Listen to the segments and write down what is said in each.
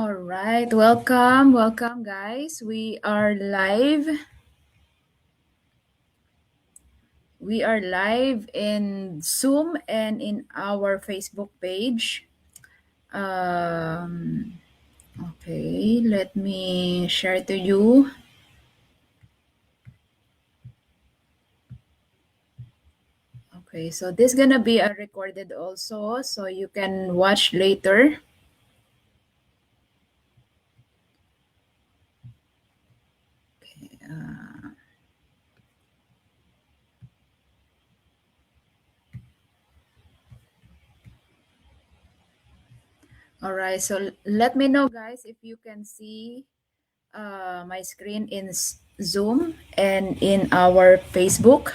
All right, welcome, guys. We are live. We are live in Zoom and in our Facebook page. Um, okay, let me share to you. Okay, so this gonna be a recorded also, so you can watch later. Uh, all right, so let me know, guys, if you can see my screen in Zoom and in our Facebook.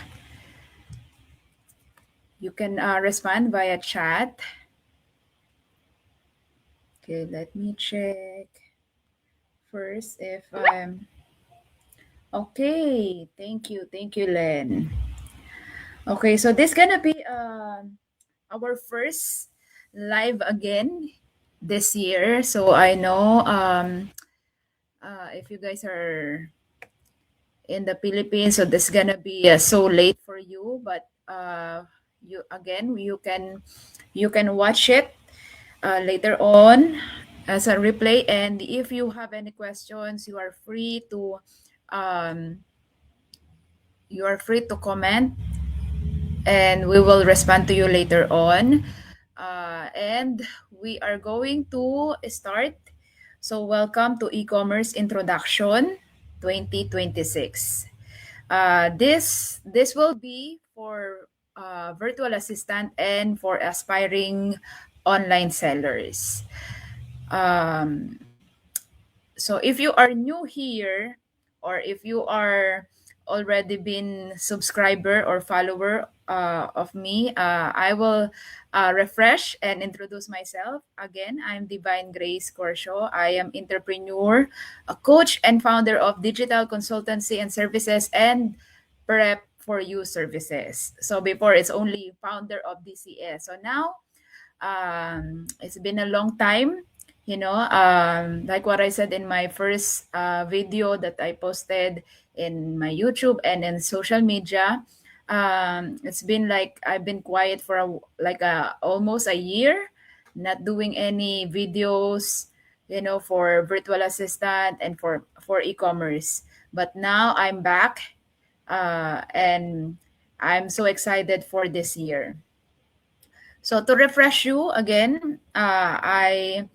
You can respond via chat. Okay, let me check first if I'm okay. Thank you, Len. Okay, so this gonna be our first live again this year. So I know if you guys are in the Philippines, so this gonna be so late for you, but you can watch it later on as a replay. And if you have any questions, um, you are free to comment, and we will respond to you later on. And we are going to start. So welcome to e-commerce introduction 2026. This will be for virtual assistant and for aspiring online sellers. Um, so if you are new here, or if you are already been subscriber or follower of me, I will refresh and introduce myself again. I'm Divine Grace Corsho. I am entrepreneur, a coach, and founder of digital consultancy and services and prep for you services. So before, it's only founder of DCS. So now it's been a long time, like what I said in my first video that I posted in my YouTube and in social media. It's been like I've been quiet for almost a year, not doing any videos, for virtual assistant and for e-commerce. But now I'm back, and I'm so excited for this year. So to refresh you again, I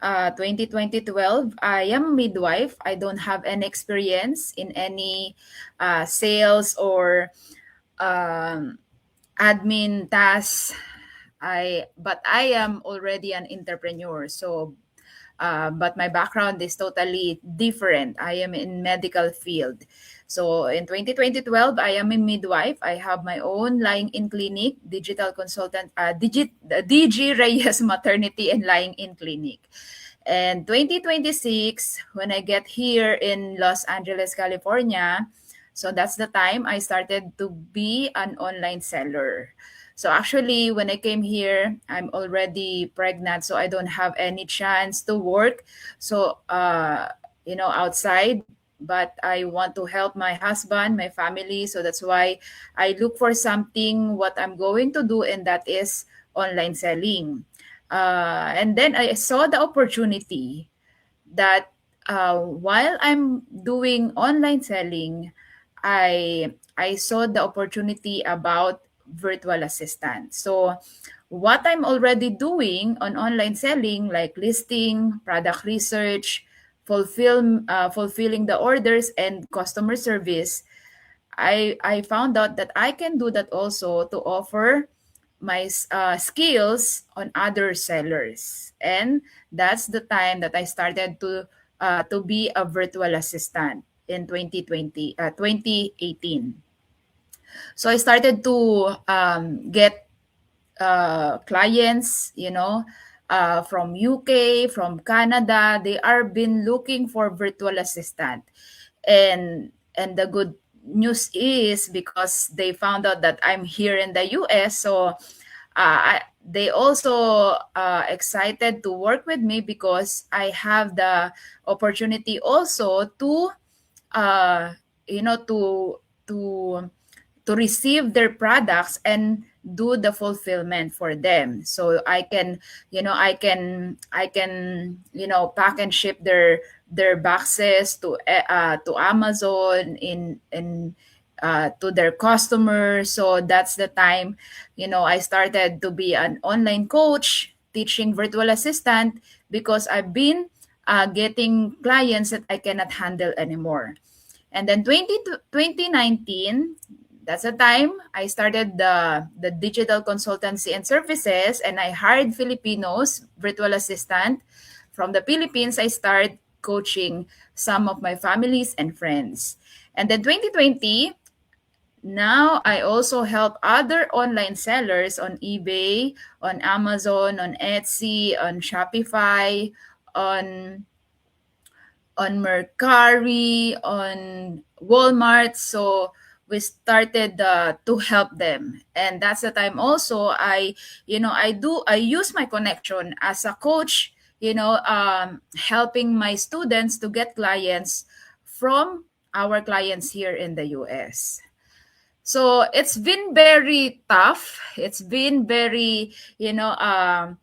2012, I am midwife. I don't have any experience in any sales or um, admin tasks. But I am already an entrepreneur. So but my background is totally different. I am in medical field. So in 2012, I am a midwife. I have my own lying-in clinic, digital consultant, DG Reyes Maternity and Lying-in Clinic. And 2026, when I get here in Los Angeles, California, so that's the time I started to be an online seller. So actually, when I came here, I'm already pregnant, so I don't have any chance to work. So, outside, but I want to help my husband, my family. So that's why I look for something what I'm going to do, and that is online selling. And then I saw the opportunity that while I'm doing online selling, I saw the opportunity about virtual assistant. So what I'm already doing on online selling, like listing, product research, fulfilling the orders and customer service, I found out that I can do that also to offer my skills on other sellers. And that's the time that I started to be a virtual assistant in 2018. So I started to get clients, from UK, from Canada. They are been looking for virtual assistant, and the good news is because they found out that I'm here in the US. So they also excited to work with me because I have the opportunity also to uh, you know to to receive their products and do the fulfillment for them. So I can, pack and ship their boxes to Amazon in to their customers. So that's the time, I started to be an online coach teaching virtual assistant because I've been getting clients that I cannot handle anymore. And then 2019, that's the time I started the digital consultancy and services, and I hired Filipinos virtual assistant. From the Philippines, I started coaching some of my families and friends. And then 2020, now I also help other online sellers on eBay, on Amazon, on Etsy, on Shopify, on Mercari, on Walmart. So we started to help them, and that's the time also I use my connection as a coach, helping my students to get clients from our clients here in the US. So it's been very tough. It's been very, a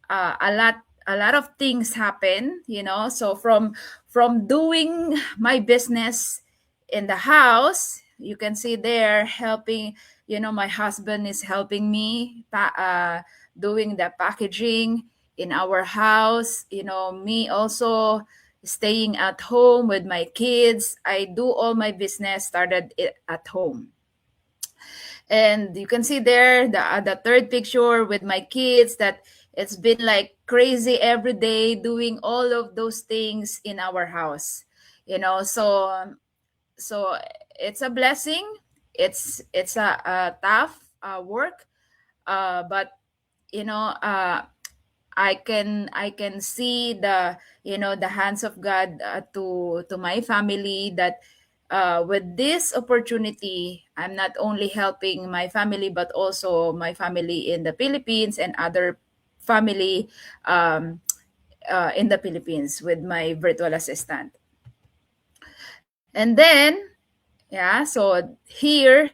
lot of things happen, so from doing my business in the house, you can see there helping, my husband is helping me doing the packaging in our house, me also staying at home with my kids. I do all my business started it at home. And you can see there the third picture with my kids, that it's been like crazy every day doing all of those things in our house, so it's a blessing. It's a tough work, but you know uh, I can see the hands of God to my family, that with this opportunity, I'm not only helping my family but also my family in the Philippines and other family um, in the Philippines with my virtual assistant. And then, yeah, so here,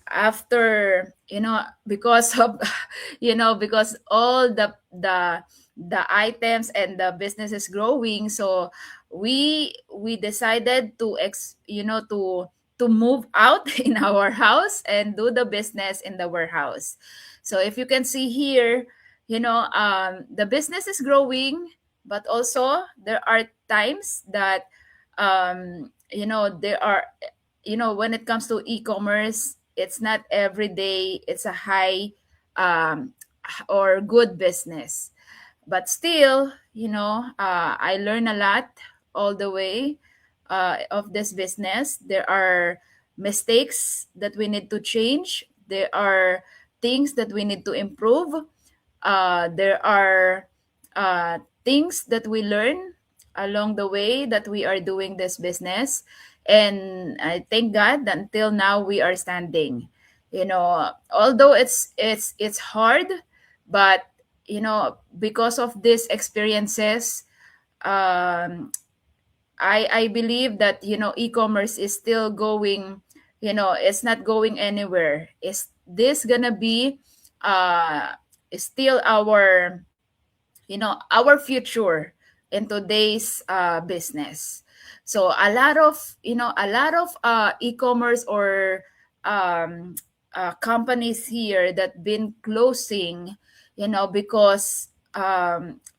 after, because of because all the items and the business is growing, so we decided to move out in our house and do the business in the warehouse. So if you can see here, the business is growing, but also there are times that there are, when it comes to e-commerce, it's not every day it's a high um, or good business. But still, I learn a lot all the way of this business. There are mistakes that we need to change. There are things that we need to improve. There are things that we learn along the way that we are doing this business. And I thank God that until now we are standing. Although it's hard, but because of these experiences, um, I believe that e-commerce is still going. It's not going anywhere. Is this gonna be uh, still our future in today's business? So a lot of e-commerce or um, companies here that been closing, because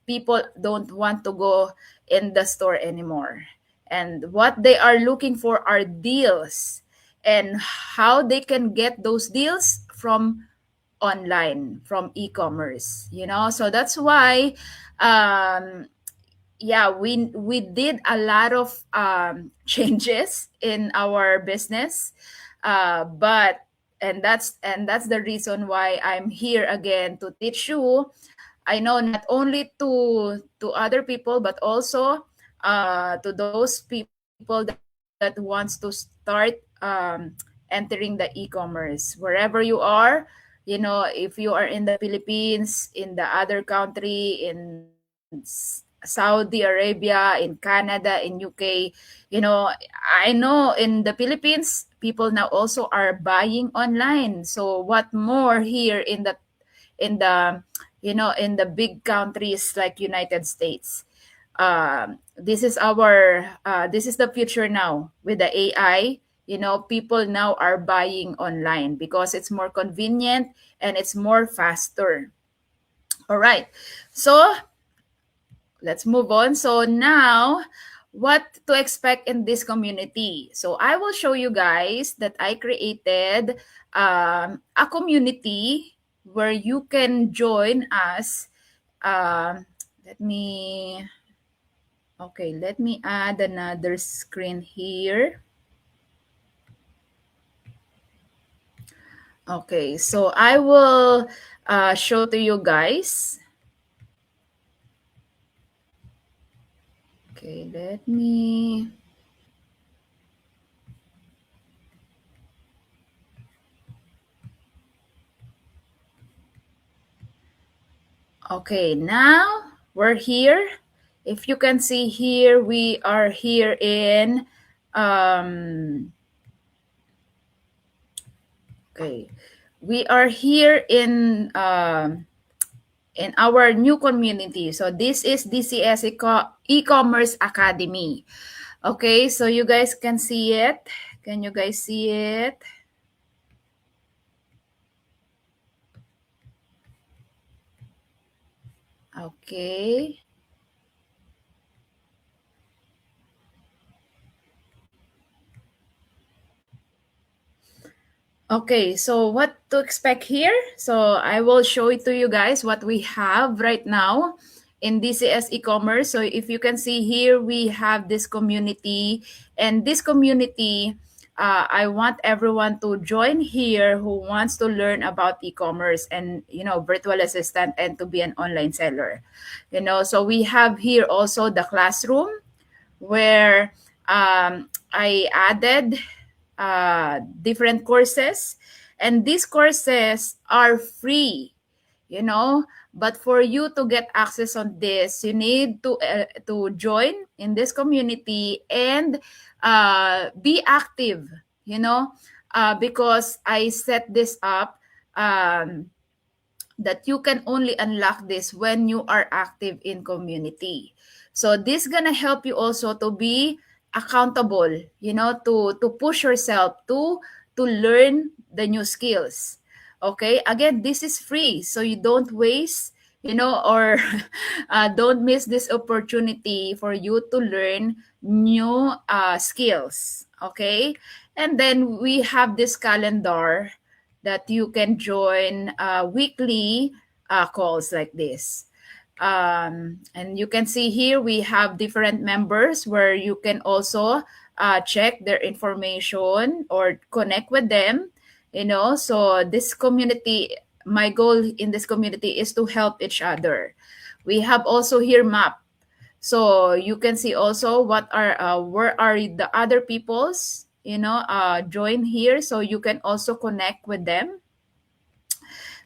people don't want to go in the store anymore, and what they are looking for are deals, and how they can get those deals from online, from e-commerce. So that's why um yeah, we did a lot of changes in our business, but and that's the reason why I'm here again to teach you. I know not only to other people, but also to those people that wants to start entering the e-commerce. Wherever you are, if you are in the Philippines, in the other country, in Saudi Arabia, in Canada, in UK, I know in the Philippines, people now also are buying online. So what more here in the in the big countries like United States. This is the future now with the AI. People now are buying online because it's more convenient and it's more faster. All right, so let's move on. So now, what to expect in this community? So I will show you guys that I created a community where you can join us. um, let me Okay, let me add another screen here. Okay, so I will show to you guys. Okay, let me. Okay, now we're here. If you can see here, we are here um, okay, we are here in our new community. So this is DCS e-commerce academy. Okay, so you guys can see it. Can you guys see it? Okay. Okay, so what to expect here? So I will show it to you guys what we have right now in DCS e-commerce. So if you can see here, we have this community, and this community, I want everyone to join here who wants to learn about e-commerce and virtual assistant and to be an online seller. So we have here also the classroom where I added different courses, and these courses are free, but for you to get access on this, you need to join in this community and be active, because I set this up, that you can only unlock this when you are active in community. So this gonna help you also to be accountable, to push yourself to learn the new skills. Okay, again, this is free, so you don't waste, or don't miss this opportunity for you to learn new skills. Okay, and then we have this calendar that you can join weekly calls like this. And you can see here we have different members where you can also check their information or connect with them. So this community, my goal in this community is to help each other. We have also here map, so you can see also where are the other people's, join here, so you can also connect with them.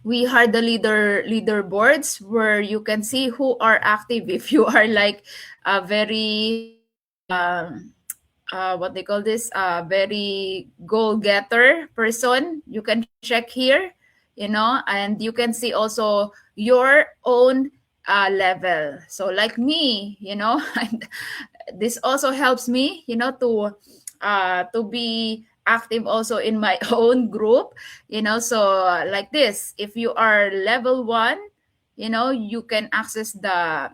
We have the leaderboards where you can see who are active. If you are like a very what they call this, very goal getter person, you can check here, and you can see also your own level. So like me, and this also helps me, to be active also in my own group. So like this, if you are level 1, you can access the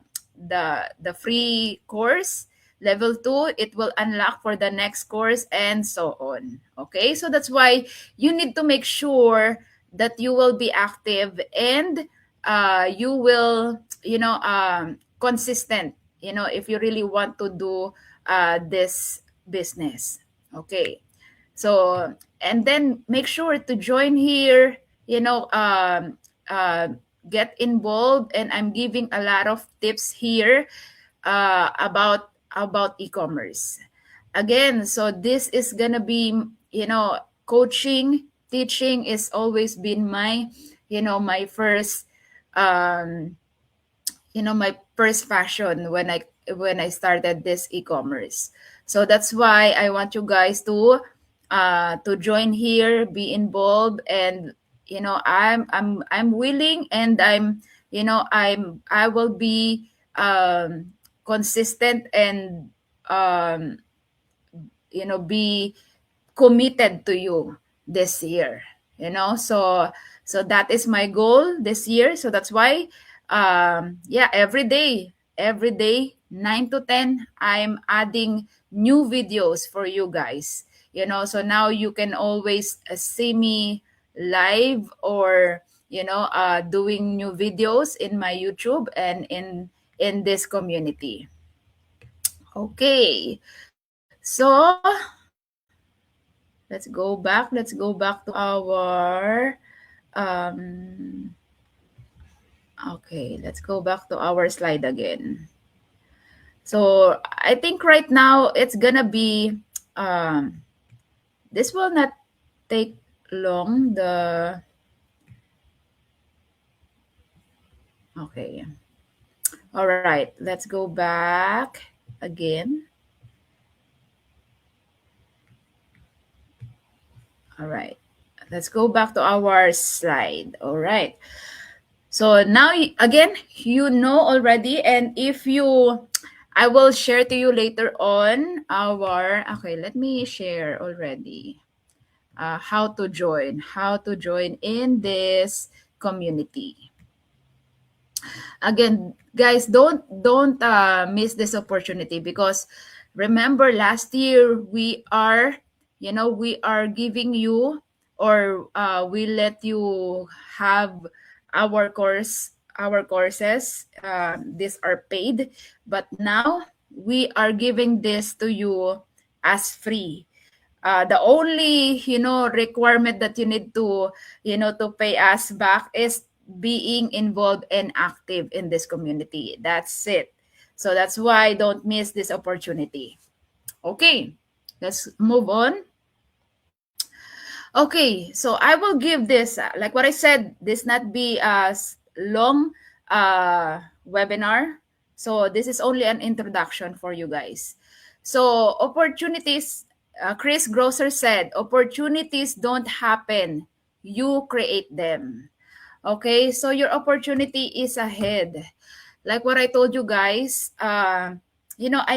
free course. Level 2, it will unlock for the next course, and so on. Okay, so that's why you need to make sure that you will be active, and you will, consistent, if you really want to do this business. Okay, so, and then make sure to join here, uh, get involved, and I'm giving a lot of tips here about e-commerce. Again, so this is gonna be, coaching, teaching is always been my my first um, my first passion when I started this e-commerce. So that's why I want you guys to join here, be involved, and I'm willing, and I will be consistent, and um, be committed to you this year. So that is my goal this year. So that's why yeah, every day 9 to 10 I'm adding new videos for you guys. So now you can always see me live, or doing new videos in my YouTube and in this community. Okay, so let's go back to our okay, let's go back to our slide again. So I think right now it's gonna be this will not take long. The Okay, all right, let's go back again. All right, let's go back to our slide. All right. So now, again, you know already, and if you, I will share to you later on our. Okay, let me share already. How to join in this community. Again, guys, don't miss this opportunity, because remember last year we are giving you, or we let you have our courses. These are paid, but now we are giving this to you as free. The only requirement that you need to pay us back is being involved and active in this community. That's it. So that's why don't miss this opportunity. Okay, let's move on. Okay, so I will give this, like what I said, this not be a long webinar. So this is only an introduction for you guys. So opportunities, Chris Grosser said, opportunities don't happen, you create them. Okay, so your opportunity is ahead. Like what I told you guys, I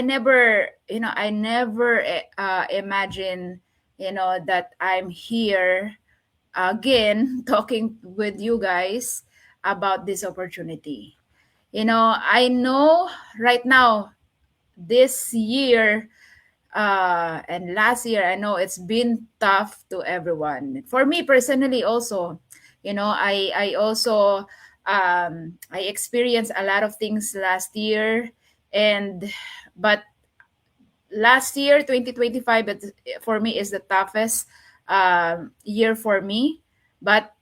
never imagine that I'm here again talking with you guys about this opportunity. I know right now, this year and last year, I know it's been tough to everyone. For me personally also, I also I experienced a lot of things last year, and but last year 2025, for me is the toughest year for me, but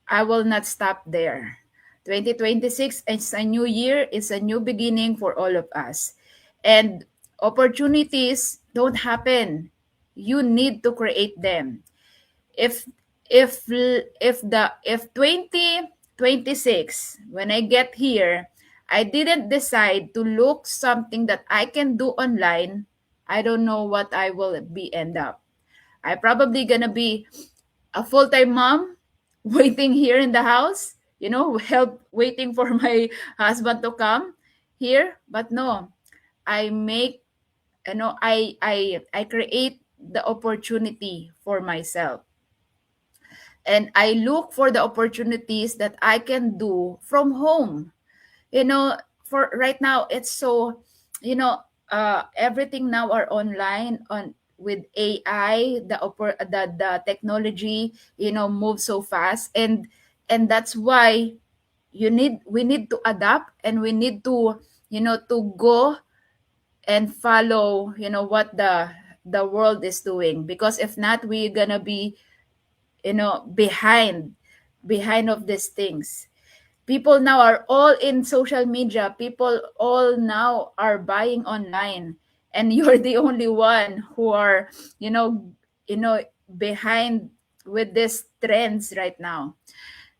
I will not stop there. 2026 is a new year, it's a new beginning for all of us. And opportunities don't happen. You need to create them. If if 2026, when I get here, I didn't decide to look something that I can do online, I don't know what I will be end up. I probably gonna be a full-time mom waiting here in the house, help waiting for my husband to come here. But no, I make, I create the opportunity for myself. And I look for the opportunities that I can do from home. For right now, it's so, everything now are online on with AI, the technology, moves so fast, and that's why we need to adapt, and we need to go and follow what the world is doing, because if not, we're gonna be behind of these things. People now are all in social media, people all now are buying online, and you're the only one who are you know you know behind with these trends right now.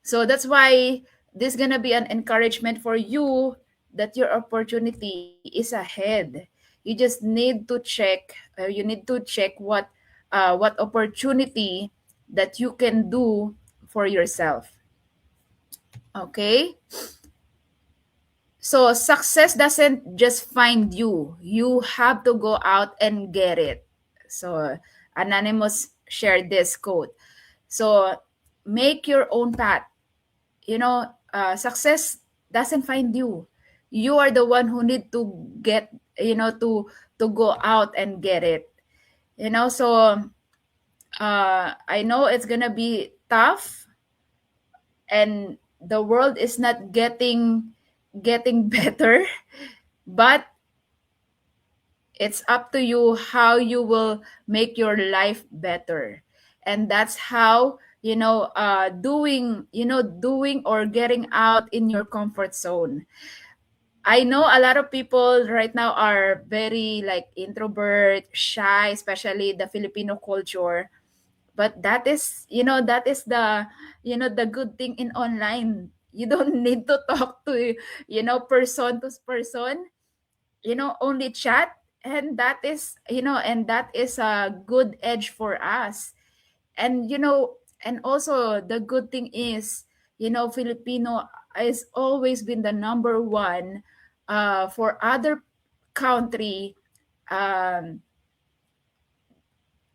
So that's why this gonna be an encouragement for you that your opportunity is ahead. You just need to check. You need to check what opportunity that you can do for yourself. Okay. So success doesn't just find you. You have to go out and get it. So Anonymous shared this quote. So make your own path. Success doesn't find you. You are the one who need to get, to go out and get it. So I know it's gonna be tough, and the world is not getting better, but it's up to you how you will make your life better. And that's how, doing or getting out in your comfort zone. I know a lot of people right now are very like introvert, shy, especially the Filipino culture. But that is the good thing in online. You don't need to talk to, person to person, only chat. And that is a good edge for us. And also the good thing is, Filipino has always been the number one for other country, um,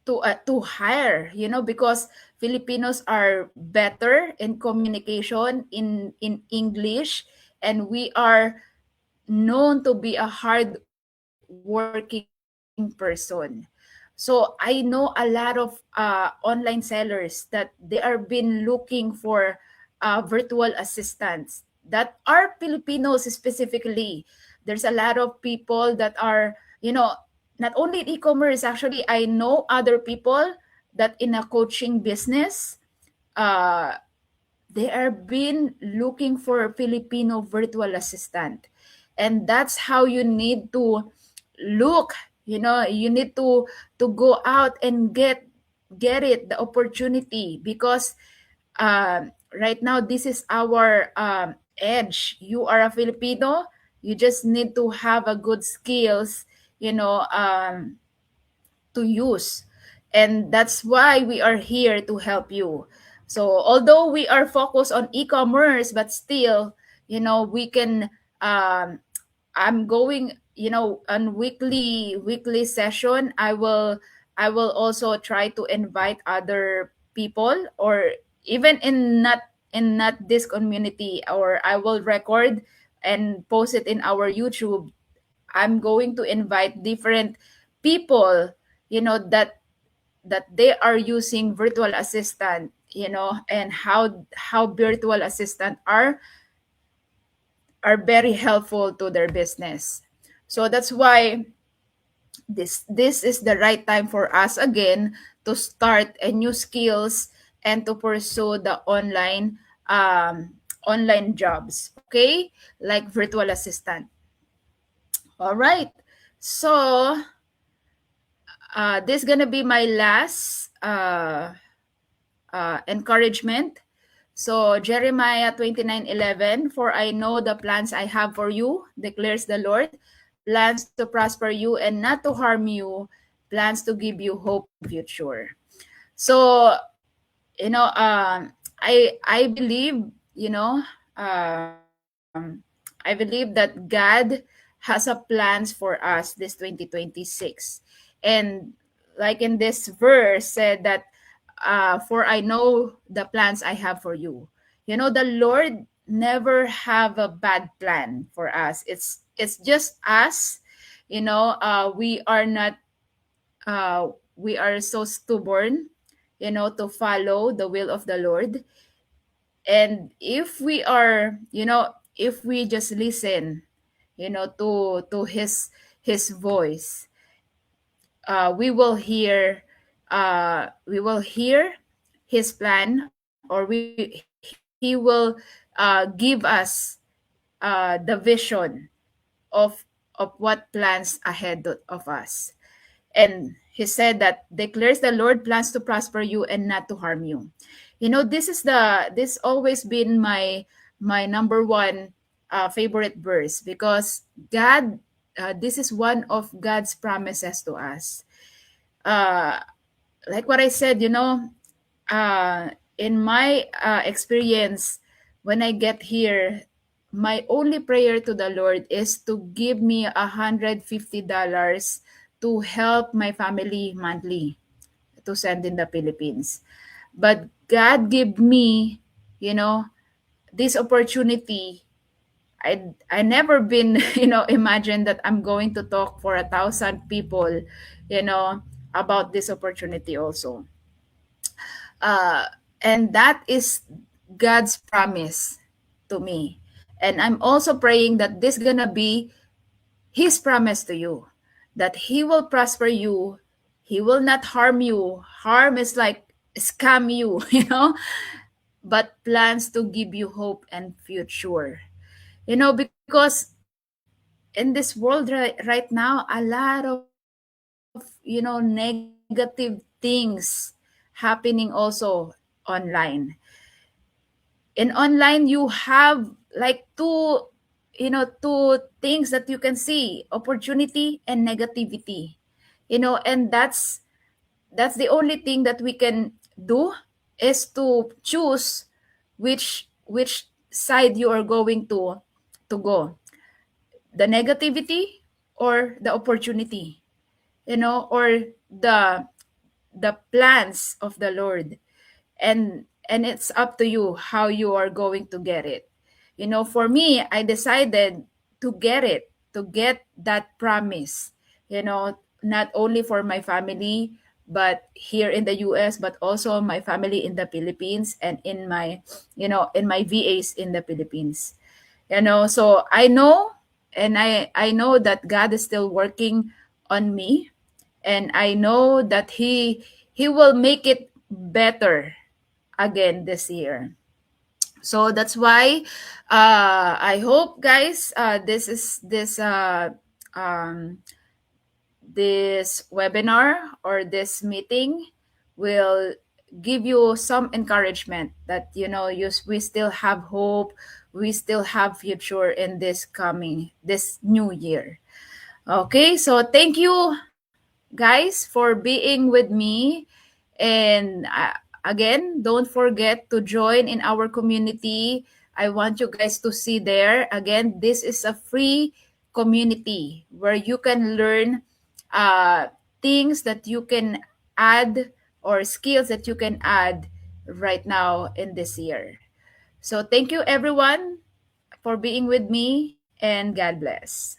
to hire, because Filipinos are better in communication in English, and we are known to be a hard-working person. So I know a lot of online sellers that they are been looking for virtual assistants that are Filipinos specifically. There's a lot of people that are, not only in e-commerce. Actually, I know other people that in a coaching business, uh, they are been looking for a Filipino virtual assistant. And that's how you need to look. You need to go out and get it, the opportunity, because right now this is our edge. You are a Filipino, you just need to have a good skills, to use. And that's why we are here to help you. So although we are focused on e-commerce, but still, we can, I'm going, on weekly session. I will also try to invite other people, or even in not this community, or I will record and post it in our YouTube. I'm going to invite different people, that they are using virtual assistant, and how virtual assistant are very helpful to their business. So that's why this is the right time for us again to start a new skills and to pursue the online jobs, okay, like virtual assistant. All right. So this gonna be my last encouragement. So Jeremiah 29:11, for I know the plans I have for you, declares the Lord, plans to prosper you and not to harm you, plans to give you hope and future. So, I believe, I believe that God has a plans for us this 2026. And like in this verse said that, for I know the plans I have for you. The Lord never have a bad plan for us. It's just us. We are so stubborn, to follow the will of the Lord. And if we just listen, to his voice, we will hear his plan, or he will give us the vision of what plans ahead of us. And he said that declares the Lord plans to prosper you and not to harm you. This always been my number one favorite verse, because God, this is one of God's promises to us. uh like what I said, uh in my experience, when I get here, my only prayer to the Lord is to give me $150 to help my family monthly, to send in the Philippines. But God gave me, you know, this opportunity. I never been imagine that I'm going to talk for 1,000 people, you know, about this opportunity also. Uh, and that is God's promise to me. And I'm also praying that this gonna be His promise to you, that He will prosper you, He will not harm you. Harm is like scam you, but plans to give you hope and future. Because in this world right now, a lot of negative things happening also online. In online, you have like two things that you can see: opportunity and negativity. And that's the only thing that we can do, is to choose which side you are going to go: the negativity or the opportunity, or the plans of the Lord. And it's up to you how you are going to get it. For me, I decided to get it, to get that promise, not only for my family, but here in the US, but also my family in the Philippines, and in my VAs in the Philippines. So I know, and I know that God is still working on me, and I know that he will make it better again this year. So that's why I hope, guys, um, this webinar or this meeting will give you some encouragement that we still have hope, we still have future in this new year. Okay, so thank you, guys, for being with me. And again, don't forget to join in our community. I want you guys to see there. Again, this is a free community where you can learn uh, things that you can add, or skills that you can add right now in this year. So thank you, everyone, for being with me, and God bless.